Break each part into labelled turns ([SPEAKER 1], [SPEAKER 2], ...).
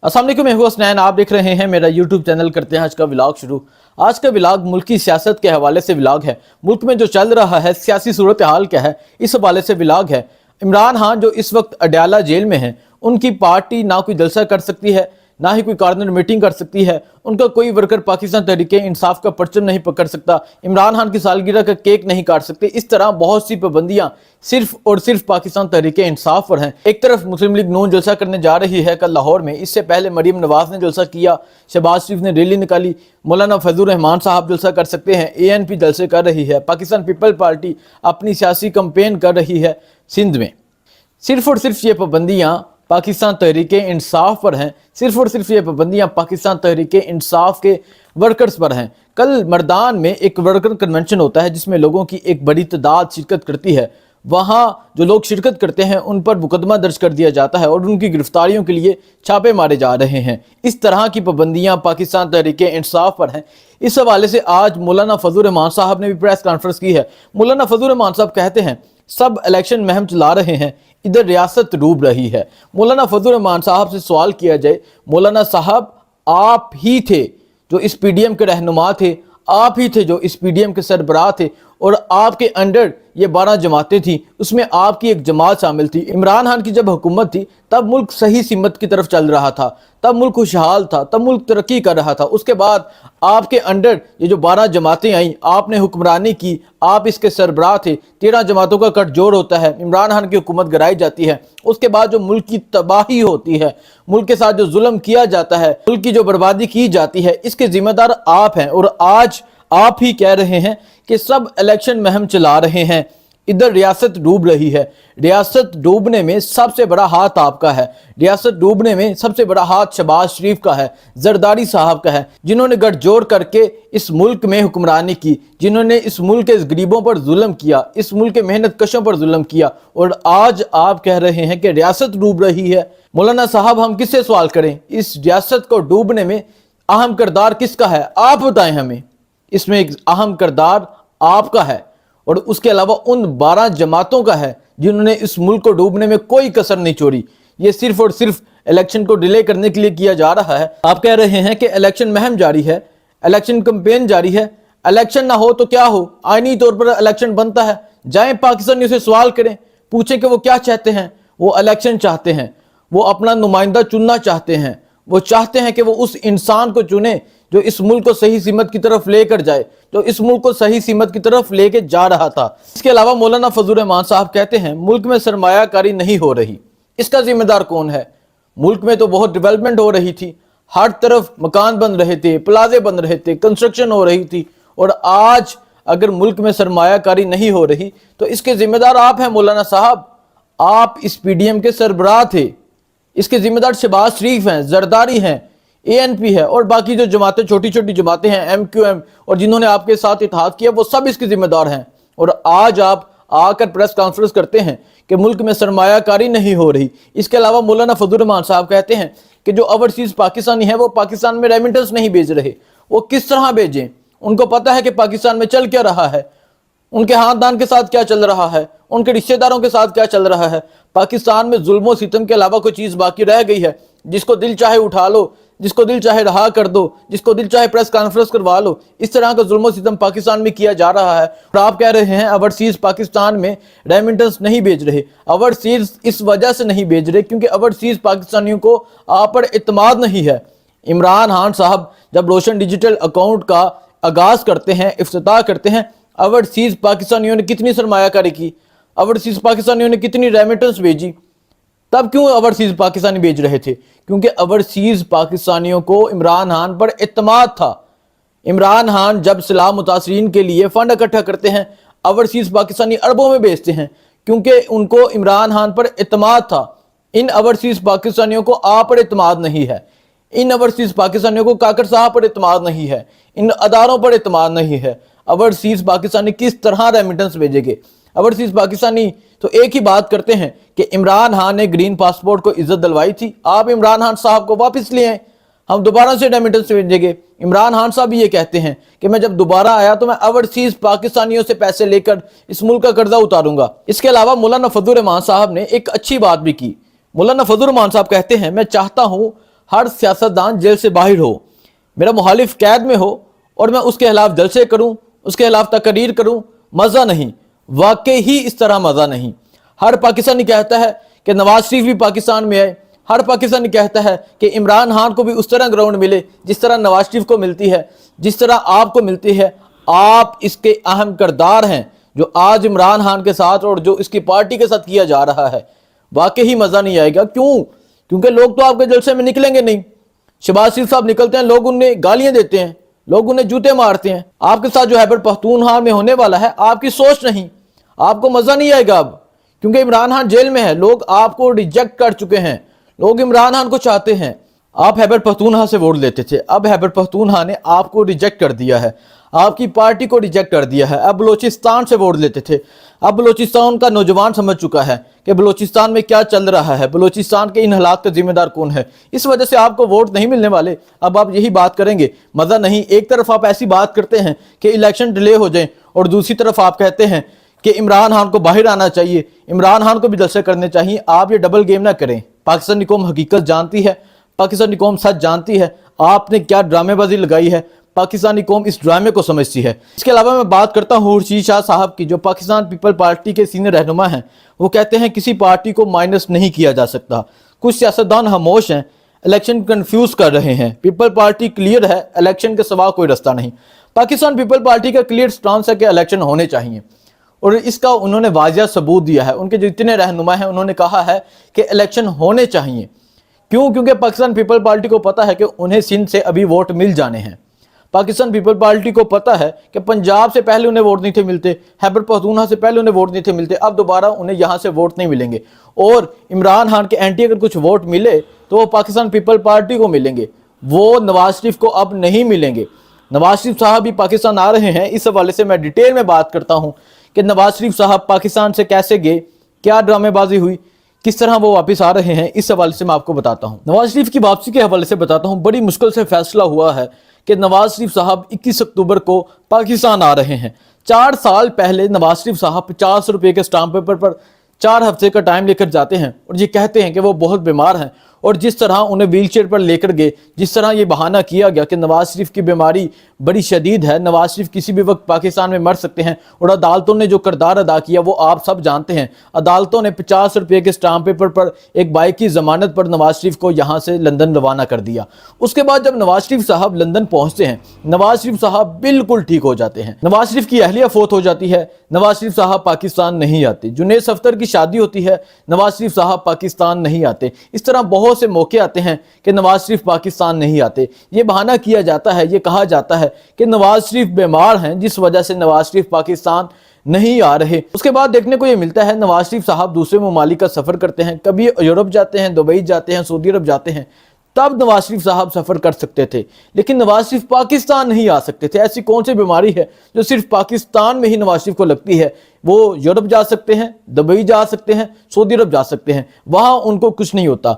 [SPEAKER 1] अस्सलाम वालेकुम, मैं हूं हसनैन। आप देख रहे हैं मेरा यूट्यूब चैनल। करते हैं आज का व्लॉग शुरू। आज का व्लॉग मुल्की सियासत के हवाले से व्लॉग है। मुल्क में जो चल रहा है, सियासी सूरत हाल क्या है, इस हवाले से व्लॉग है। इमरान खान जो इस वक्त अडयाला जेल में हैं, उनकी पार्टी ना कोई जलसा कर सकती है, ना ही कोई कॉर्नर मीटिंग कर सकती है। उनका कोई वर्कर पाकिस्तान तहरीके इंसाफ का परचम नहीं पकड़ सकता। इमरान खान की सालगिरह का केक नहीं काट सकते। इस तरह बहुत सी पाबंदियां सिर्फ और सिर्फ पाकिस्तान तहरीके इंसाफ पर हैं। एक तरफ मुस्लिम लीग नून जलसा करने जा रही है कल लाहौर में। इससे पहले मरीम नवाज ने जलसा किया, शहबाज शरीफ ने रैली निकाली, मौलाना फजल रहमान साहब जलसा कर सकते हैं, ANP जलसे कर रही है, पाकिस्तान पीपल पार्टी अपनी सियासी कैंपेन कर रही है सिंध में। सिर्फ और सिर्फ ये पाबंदियां पाकिस्तान तहरीके इंसाफ पर हैं। सिर्फ और सिर्फ ये पाबंदियां पाकिस्तान तहरीके इंसाफ के वर्कर्स पर हैं। कल मर्दान में एक वर्कर कन्वेंशन होता है जिसमें लोगों की एक बड़ी तादाद शिरकत करती है। वहाँ जो लोग शिरकत करते हैं उन पर मुकदमा दर्ज कर दिया जाता है और उनकी गिरफ्तारियों के लिए छापे मारे जा रहे हैं। इस तरह की पाबंदियां पाकिस्तान तहरीके इंसाफ पर हैं। इस हवाले से आज मौलाना फजल रहमान साहब ने भी प्रेस कॉन्फ्रेंस की है। मौलाना फजल रहमान साहब कहते हैं सब इलेक्शन महम चला रहे हैं, इधर रियासत डूब रही है। मौलाना फजल रहमान साहब से सवाल किया जाए, मौलाना साहब आप ही थे जो इस PDM के रहनुमा थे, आप ही थे जो इस PDM के सरबराह थे और आपके अंडर ये 12 जमातें थी, उसमें आपकी एक जमात शामिल थी। इमरान खान की जब हुकूमत थी तब मुल्क सही सिमत की तरफ चल रहा था, तब मुल्क खुशहाल था, तब मुल्क तरक्की कर रहा था। उसके बाद आपके अंडर ये जो 12 जमातें आईं, आपने हुक्मरानी की, आप इसके सरबराह थे। 13 जमातों का गठजोड़ होता है, इमरान खान की हुकूमत गिराई जाती है। उसके बाद जो मुल्क की तबाही होती है, मुल्क के साथ जो जुल्म किया जाता है, मुल्क की जो बर्बादी की जाती है, इसके जिम्मेदार आप हैं। और आज आप ही कह रहे हैं कि सब इलेक्शन महम चला रहे हैं, इधर रियासत डूब रही है। रियासत डूबने में सबसे बड़ा हाथ आपका है। रियासत डूबने में सबसे बड़ा हाथ शहबाज शरीफ का है, जरदारी साहब का है, जिन्होंने गठजोड़ करके इस मुल्क में हुक्मरानी की, जिन्होंने इस मुल्क के गरीबों पर जुल्म किया, इस मुल्क के मेहनत कशों पर जुल्म किया। और आज आप कह रहे हैं कि रियासत डूब रही है। मौलाना साहब, हम किससे सवाल करें? इस रियासत को डूबने में अहम किरदार किसका है? आप बताएं हमें। इसमें एक अहम किरदार आपका है और उसके अलावा उन 12 जमातों का है जिन्होंने इस मुल्क को डूबने में कोई कसर नहीं छोड़ी। ये सिर्फ और सिर्फ इलेक्शन को डिले करने के लिए किया जा रहा है। आप कह रहे हैं कि इलेक्शन महम जारी है, इलेक्शन कैंपेन जारी है। इलेक्शन ना हो तो क्या हो, आईनी तौर पर इलेक्शन बनता है। जाएं पाकिस्तानियों से सवाल करें, पूछें कि वो क्या चाहते हैं। वो इलेक्शन चाहते हैं, वो अपना नुमाइंदा चुनना चाहते हैं, वो चाहते हैं कि वो उस इंसान को चुने जो इस मुल्क को सही सिमत की तरफ लेकर जाए, जो इस मुल्क को सही सिमत की तरफ लेके जा रहा था। इसके अलावा मौलाना फजल रहमान साहब कहते हैं मुल्क में सरमायाकारी नहीं हो रही। इसका जिम्मेदार कौन है? मुल्क में तो बहुत डेवलपमेंट हो रही थी, हर तरफ मकान बन रहे थे, प्लाजे बन रहे थे, कंस्ट्रक्शन हो रही थी। और आज अगर मुल्क में सरमायाकारी नहीं हो रही तो इसके जिम्मेदार आप हैं मौलाना साहब। आप इस PDM के सरबराह थे, इसके जिम्मेदार शहबाज शरीफ हैं, जरदारी हैं, ANP है और बाकी जो जमातें, छोटी छोटी जमातें हैं, MQM, और जिन्होंने आपके साथ इत्तेहाद किया, वो सब इसके जिम्मेदार हैं। और आज आप आकर प्रेस कॉन्फ्रेंस करते हैं कि मुल्क में सरमायाकारी नहीं हो रही। इसके अलावा मौलाना फजल रहमान साहब कहते हैं कि जो ओवरसीज पाकिस्तानी है वो पाकिस्तान में रेमिटेंस नहीं भेज रहे। वो किस तरह भेजें? उनको पता है कि पाकिस्तान में चल क्या रहा है, उनके खानदान के साथ क्या चल रहा है, उनके रिश्तेदारों के साथ क्या चल रहा है। पाकिस्तान में जुल्म और सितम के अलावा कोई चीज़ बाकी रह गई है? जिसको दिल चाहे उठा लो, जिसको दिल चाहे रहा कर दो, जिसको दिल चाहे प्रेस कॉन्फ्रेंस करवा लो। इस तरह का जुल्म और सितम पाकिस्तान में किया जा रहा है। और आप कह रहे हैं ओवरसीज पाकिस्तान में रेमिटेंस नहीं भेज रहे। ओवरसीज इस वजह से नहीं भेज रहे क्योंकि ओवरसीज पाकिस्तानियों को आप पर इत्मीनान नहीं है। इमरान खान साहब जब रोशन डिजिटल अकाउंट का आगाज करते हैं, इफ्तिताह करते हैं, ओवरसीज पाकिस्तानियों ने कितनी सरमायाकारी की, ओवरसीज पाकिस्तानियों ने कितनी रेमिटेंस भेजी? तब क्यों ओवरसीज पाकिस्तानी भेज रहे थे? क्योंकि ओवरसीज पाकिस्तानियों को इमरान खान पर इत्मीनान था। इमरान खान जब सलाह मुतासरीन के लिए फंड इकट्ठा करते हैं, ओवरसीज पाकिस्तानी अरबों में भेजते हैं क्योंकि उनको इमरान खान पर इत्मीनान था। इन ओवरसीज पाकिस्तानियों को आप पर इत्मीनान नहीं है। इन ओवरसीज पाकिस्तानियों को काकर साहब पर इत्मीनान नहीं है, इन अदारों पर इत्मीनान नहीं है। ओवरसीज पाकिस्तानी किस तरह रेमिटेंस भेजेंगे? ओवरसीज पाकिस्तानी तो एक ही बात करते हैं कि इमरान खान ने ग्रीन पासपोर्ट को इज्जत दिलवाई थी, आप इमरान खान साहब को वापस ले आए, हम दोबारा से रेमिटेंस भेजेंगे। इमरान खान साहब भी ये कहते हैं कि मैं जब दोबारा आया तो मैं ओवरसीज पाकिस्तानियों से पैसे लेकर इस मुल्क का कर्जा उतारूंगा। इसके अलावा मौलाना फजल रहमान साहब ने एक अच्छी बात भी की। मौलाना फजल रहमान साहब कहते हैं मैं चाहता हूँ हर सियासतदान जेल से बाहर हो, मेरा मुखालिफ कैद में हो और मैं उसके खिलाफ जलसे करूं, उसके खिलाफ तकरीर करूं, मज़ा नहीं, वाकई ही इस तरह मज़ा नहीं। हर पाकिस्तानी कहता है कि नवाज शरीफ भी पाकिस्तान में आए, हर पाकिस्तानी कहता है कि इमरान खान को भी उस तरह ग्राउंड मिले जिस तरह नवाज शरीफ को मिलती है, जिस तरह आपको मिलती है। आप इसके अहम किरदार हैं जो आज इमरान खान के साथ और जो इसकी पार्टी के साथ किया जा रहा है। वाकई ही मज़ा नहीं आएगा। क्यों? क्योंकि लोग तो आपके जलसे में निकलेंगे नहीं। शहबाज शरीफ साहब निकलते हैं, लोग उन्हें गालियां देते हैं, लोग उन्हें जूते मारते हैं। आपके साथ जो खैबर पख्तूनख्वा में होने वाला है, आपकी सोच नहीं, आपको मज़ा नहीं आएगा अब, क्योंकि इमरान खान जेल में है। लोग आपको रिजेक्ट कर चुके हैं, लोग इमरान खान को चाहते हैं। आप खैबर पख्तूनख्वा से वोट लेते थे, अब खैबर पख्तूनख्वा ने आपको रिजेक्ट कर दिया है, आपकी पार्टी को रिजेक्ट कर दिया है। अब बलोचिस्तान से वोट लेते थे, अब बलोचिस्तान का नौजवान समझ चुका है कि बलोचिस्तान में क्या चल रहा है, बलोचिस्तान के इन हालात का जिम्मेदार कौन है। इस वजह से आपको वोट नहीं मिलने वाले। अब आप यही बात करेंगे, मज़ा नहीं। एक तरफ आप ऐसी बात करते हैं कि इलेक्शन डिले हो जाए और दूसरी तरफ आप कहते हैं कि इमरान खान को बाहर आना चाहिए, इमरान खान को भी जलसे करने चाहिए। आप ये डबल गेम ना करें। पाकिस्तानी कौम हकीकत जानती है, पाकिस्तानी कौम सच जानती है। आपने क्या ड्रामेबाजी लगाई है, पाकिस्तानी कौम इस ड्रामे को समझती है। इसके अलावा मैं बात करता हूँ खुर्शीद शाह साहब की, जो पाकिस्तान पीपल पार्टी के सीनियर रहनुमा हैं। वो कहते हैं किसी पार्टी को माइनस नहीं किया जा सकता। कुछ सियासतदान खामोश हैं, इलेक्शन कंफ्यूज कर रहे हैं। पीपल पार्टी क्लियर है, इलेक्शन के सिवा कोई रास्ता नहीं। पाकिस्तान पीपल पार्टी का क्लियर स्टांस है कि इलेक्शन होने चाहिए और इसका उन्होंने वाजिया सबूत दिया है। उनके जितने रहनुमा हैं उन्होंने कहा है कि इलेक्शन होने चाहिए। क्यों? क्योंकि पाकिस्तान पीपल पार्टी को पता है कि उन्हें सिंध से अभी वोट मिल जाने हैं। पाकिस्तान पीपल पार्टी को पता है कि पंजाब से पहले उन्हें वोट नहीं थे मिलते, खैबर पख्तूनख्वा से पहले उन्हें वोट नहीं थे मिलते, अब दोबारा उन्हें यहाँ से वोट नहीं मिलेंगे। और इमरान खान के एंटी अगर कुछ वोट मिले तो वो पाकिस्तान पीपल पार्टी को मिलेंगे, वो नवाज शरीफ को अब नहीं मिलेंगे। नवाज शरीफ साहब भी पाकिस्तान आ रहे हैं। इस हवाले से मैं डिटेल में बात करता हूँ कि नवाज शरीफ साहब पाकिस्तान से कैसे गए, क्या ड्रामेबाजी हुई, किस तरह वो वापस आ रहे हैं। इस हवाले से मैं आपको बताता हूँ। नवाज शरीफ की वापसी के हवाले से बताता हूँ। बड़ी मुश्किल से फैसला हुआ है कि नवाज शरीफ साहब 21 अक्टूबर को पाकिस्तान आ रहे हैं। 4 साल पहले नवाज शरीफ साहब 50 रुपये के स्टाम्प पेपर पर 4 हफ्ते का टाइम लेकर जाते हैं और ये कहते हैं कि वो बहुत बीमार हैं। और जिस तरह उन्हें व्हील चेयर पर लेकर गए, जिस तरह ये बहाना किया गया कि नवाज शरीफ की बीमारी बड़ी शदीद है, नवाज शरीफ किसी भी वक्त पाकिस्तान में मर सकते हैं, और अदालतों ने जो किरदार अदा किया वो आप सब जानते हैं। अदालतों ने 50 रुपये के स्टाम्प पेपर पर एक बाइक की जमानत पर नवाज शरीफ को यहाँ से लंदन रवाना कर दिया। उसके बाद जब नवाज शरीफ साहब लंदन पहुँचते हैं, नवाज शरीफ साहब बिल्कुल ठीक हो जाते हैं। नवाज शरीफ की अहलिया फौत हो जाती है, नवाज शरीफ साहब पाकिस्तान नहीं आते। जुनैद सफ्तर की शादी होती है, नवाज शरीफ साहब पाकिस्तान नहीं आते। इस तरह बहुत से मौके आते हैं कि नवाज शरीफ पाकिस्तान नहीं आते। ये बहाना किया जाता है, ये कहा जाता है कि नवाज शरीफ बीमार हैं जिस वजह से नवाज शरीफ पाकिस्तान नहीं आ रहे। उसके बाद देखने को ये मिलता है नवाज शरीफ साहब दूसरे ममालिक का सफर करते हैं, कभी यूरोप जाते हैं, दुबई जाते हैं, सऊदी अरब जाते हैं, तब नवाज शरीफ साहब सफर कर सकते थे। लेकिन नवाज शरीफ पाकिस्तान नहीं आ सकते थे। ऐसी कौन सी बीमारी है जो सिर्फ पाकिस्तान में ही नवाज शरीफ को लगती है? वो यूरोप जा सकते हैं, दुबई जा सकते हैं, सऊदी अरब जा सकते हैं, वहां उनको कुछ नहीं होता।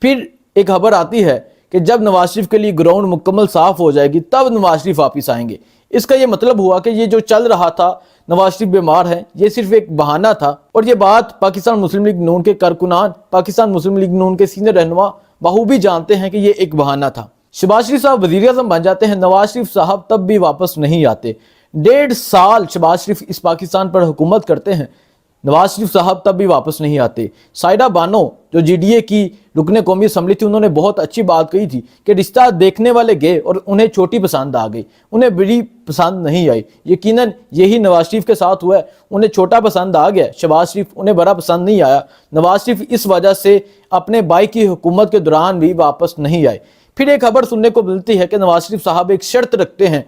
[SPEAKER 1] फिर एक खबर आती है कि जब नवाज शरीफ के लिए ग्राउंड मुकम्मल साफ हो जाएगी तब नवाज शरीफ वापिस आएंगे। इसका ये मतलब हुआ कि ये जो चल रहा था नवाज शरीफ बीमार है, ये सिर्फ एक बहाना था। और ये बात पाकिस्तान मुस्लिम लीग नून के कारकुनान, पाकिस्तान मुस्लिम लीग नून के सीनियर रहनुमा बखूबी जानते हैं कि ये एक बहाना था। शहबाज शरीफ साहब वज़ीर आज़म बन जाते हैं, नवाज शरीफ साहब तब भी वापस नहीं आते। 1.5 साल शहबाज शरीफ इस पाकिस्तान पर हुकूमत करते हैं, नवाज शरीफ साहब तब भी वापस नहीं आते। साइदा बानो जो GDA की रुकने कौमी असम्बली थी, उन्होंने बहुत अच्छी बात कही थी कि रिश्ता देखने वाले गए और उन्हें छोटी पसंद आ गई, उन्हें बड़ी पसंद नहीं आई। यकीनन यही नवाज शरीफ के साथ हुआ है, उन्हें छोटा पसंद आ गया, शहबाज शरीफ उन्हें बड़ा पसंद नहीं आया। नवाज शरीफ इस वजह से अपने भाई की हुकूमत के दौरान भी वापस नहीं आए। फिर एक खबर सुनने को मिलती है कि नवाज शरीफ साहब एक शर्त रखते हैं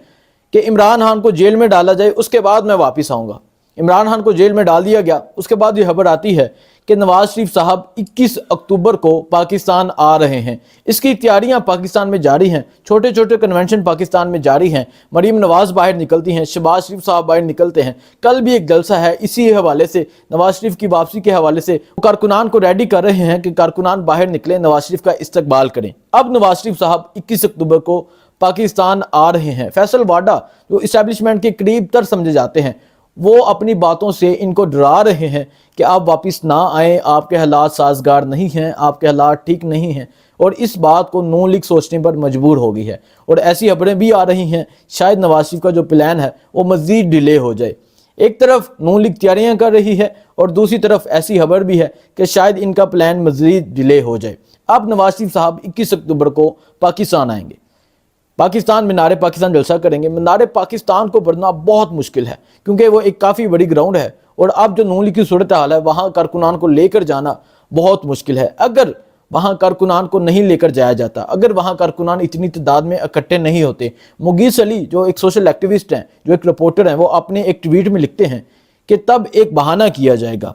[SPEAKER 1] कि इमरान खान को जेल में डाला जाए, उसके बाद मैं वापस आऊँगा। इमरान खान को जेल में डाल दिया गया। उसके बाद ये खबर आती है कि नवाज शरीफ साहब 21 अक्टूबर को पाकिस्तान आ रहे हैं। इसकी तैयारियां पाकिस्तान में जारी हैं, छोटे छोटे कन्वेंशन पाकिस्तान में जारी हैं। मरीम नवाज बाहर निकलती हैं, शहबाज शरीफ साहब बाहर निकलते हैं। कल भी एक जलसा है इसी हवाले से, नवाज शरीफ की वापसी के हवाले से कारकुनान को रेडी कर रहे हैं कि कारकुनान बाहर निकले, नवाज शरीफ का इस्तकबाल करें। अब नवाज शरीफ साहब 21 अक्टूबर को पाकिस्तान आ रहे हैं। फैसल वाडा जो इस्टेब्लिशमेंट के करीब तर समझे जाते हैं, वो अपनी बातों से इनको डरा रहे हैं कि आप वापस ना आए, आपके हालात साजगार नहीं हैं, आपके हालात ठीक नहीं हैं। اور اس بات کو نون لیگ سوچنے پر مجبور ہو گئی ہے، اور ایسی خبریں بھی آ رہی ہیں شاید نواز شریف کا جو پلان ہے وہ مزید ڈیلے ہو جائے۔ ایک طرف نون لیگ تیاریاں کر رہی ہے اور دوسری طرف ایسی خبر بھی ہے کہ شاید ان کا پلان مزید ڈیلے ہو جائے۔ اب نواز شریف صاحب 21 اکتوبر کو پاکستان آئیں گے، پاکستان مینار پاکستان جلسہ کریں گے۔ مینار پاکستان کو بڑھنا بہت مشکل ہے کیونکہ وہ ایک کافی بڑی گراؤنڈ ہے، اور اب جو نون لیگ کی صورتحال ہے وہاں کارکنان کو لے کر جانا بہت مشکل ہے۔ اگر وہاں کارکنان کو نہیں لے کر جایا جاتا، اگر وہاں کارکنان اتنی تعداد میں اکٹھے نہیں ہوتے، مغیث علی جو ایک سوشل ایکٹیوسٹ ہیں، جو ایک رپورٹر ہیں، وہ اپنے ایک ٹویٹ میں لکھتے ہیں کہ تب ایک بہانہ کیا جائے گا،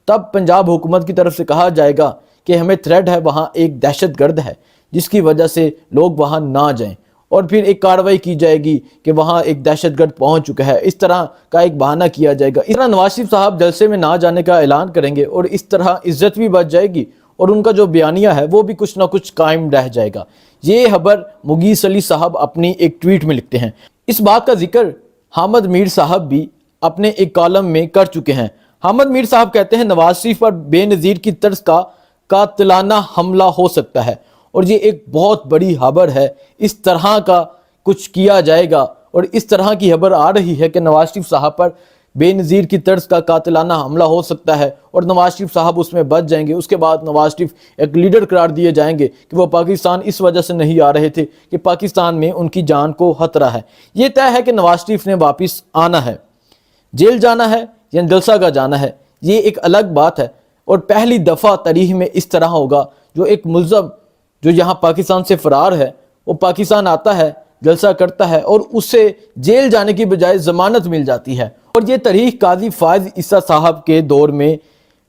[SPEAKER 1] تب پنجاب حکومت کی طرف سے کہا جائے گا کہ ہمیں تھریٹ ہے، وہاں ایک دہشت گرد ہے جس کی وجہ سے لوگ وہاں نہ جائیں، اور پھر ایک کارروائی کی جائے گی کہ وہاں ایک دہشت گرد پہنچ چکا ہے، اس طرح کا ایک بہانہ کیا جائے گا۔ اس طرح نواز شریف صاحب جلسے میں نہ جانے کا اعلان کریں گے اور اس طرح عزت بھی بچ جائے گی، اور ان کا جو بیانیہ ہے وہ بھی کچھ نہ کچھ قائم رہ جائے گا۔ یہ خبر مغیث علی صاحب اپنی ایک ٹویٹ میں لکھتے ہیں۔ اس بات کا ذکر حامد میر صاحب بھی اپنے ایک کالم میں کر چکے ہیں۔ حامد میر صاحب کہتے ہیں نواز شریف پر بے نظیر کی طرز کا قاتلانہ حملہ ہو سکتا ہے، اور یہ ایک بہت بڑی خبر ہے۔ اس طرح کا کچھ کیا جائے گا، اور اس طرح کی خبر آ رہی ہے کہ نواز شریف صاحب پر بے نظیر کی طرز کا قاتلانہ حملہ ہو سکتا ہے، اور نواز شریف صاحب اس میں بچ جائیں گے۔ اس کے بعد نواز شریف ایک لیڈر قرار دیے جائیں گے کہ وہ پاکستان اس وجہ سے نہیں آ رہے تھے کہ پاکستان میں ان کی جان کو خطرہ ہے۔ یہ طے ہے کہ نواز شریف نے واپس آنا ہے، جیل جانا ہے یا جلسہ کا جانا ہے، یہ ایک الگ بات ہے، اور پہلی دفعہ تاریخ میں اس طرح ہوگا جو ایک ملزم جو یہاں پاکستان سے فرار ہے وہ پاکستان آتا ہے، جلسہ کرتا ہے، اور اس سے جیل جانے کی بجائے ضمانت مل جاتی ہے، اور یہ تاریخ قاضی فائز عیسیٰ صاحب کے دور میں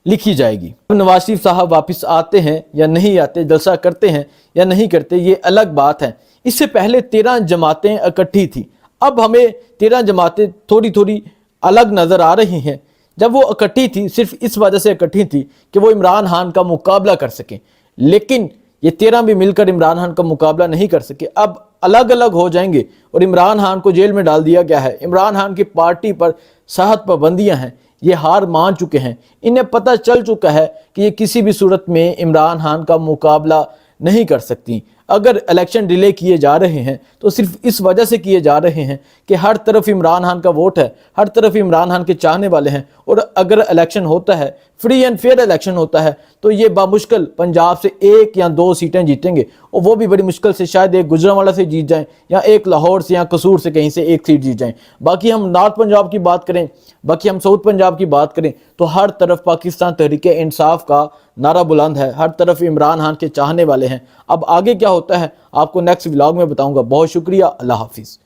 [SPEAKER 1] لکھی جائے گی۔ نواز شریف صاحب واپس آتے ہیں یا نہیں آتے، جلسہ کرتے ہیں یا نہیں کرتے، یہ الگ بات ہے۔ اس سے پہلے 13 جماعتیں اکٹھی تھیں، اب ہمیں 13 جماعتیں تھوڑی تھوڑی الگ نظر آ رہی ہیں۔ جب وہ اکٹھی تھی صرف اس وجہ سے اکٹھی تھی کہ وہ عمران خان کا مقابلہ کر سکیں، لیکن یہ 13 بھی مل کر عمران خان کا مقابلہ نہیں کر سکے، اب الگ الگ ہو جائیں گے، اور عمران خان کو جیل میں ڈال دیا گیا ہے۔ عمران خان کی پارٹی پر سخت پابندیاں ہیں، یہ ہار مان چکے ہیں، انہیں پتہ چل چکا ہے کہ یہ کسی بھی صورت میں عمران خان کا مقابلہ نہیں کر سکتی۔ اگر الیکشن ڈیلے کیے جا رہے ہیں تو صرف اس وجہ سے کیے جا رہے ہیں کہ ہر طرف عمران خان کا ووٹ ہے، ہر طرف عمران خان کے چاہنے والے ہیں، اور اگر الیکشن ہوتا ہے، فری اینڈ فیئر الیکشن ہوتا ہے، تو یہ بامشکل پنجاب سے 1 یا 2 سیٹیں جیتیں گے، اور وہ بھی بڑی مشکل سے، شاید ایک گجرانوالا سے جیت جائیں، یا ایک لاہور سے یا قصور سے کہیں سے 1 سیٹ جیت جائیں۔ باقی ہم نارتھ پنجاب کی بات کریں، باقی ہم ساؤتھ پنجاب کی بات کریں، تو ہر طرف پاکستان تحریک انصاف کا نعرہ بلند ہے، ہر طرف عمران خان کے چاہنے والے ہیں۔ اب آگے کیا ہوتا ہے آپ کو نیکسٹ ولاگ میں بتاؤں گا۔ بہت شکریہ، اللہ حافظ۔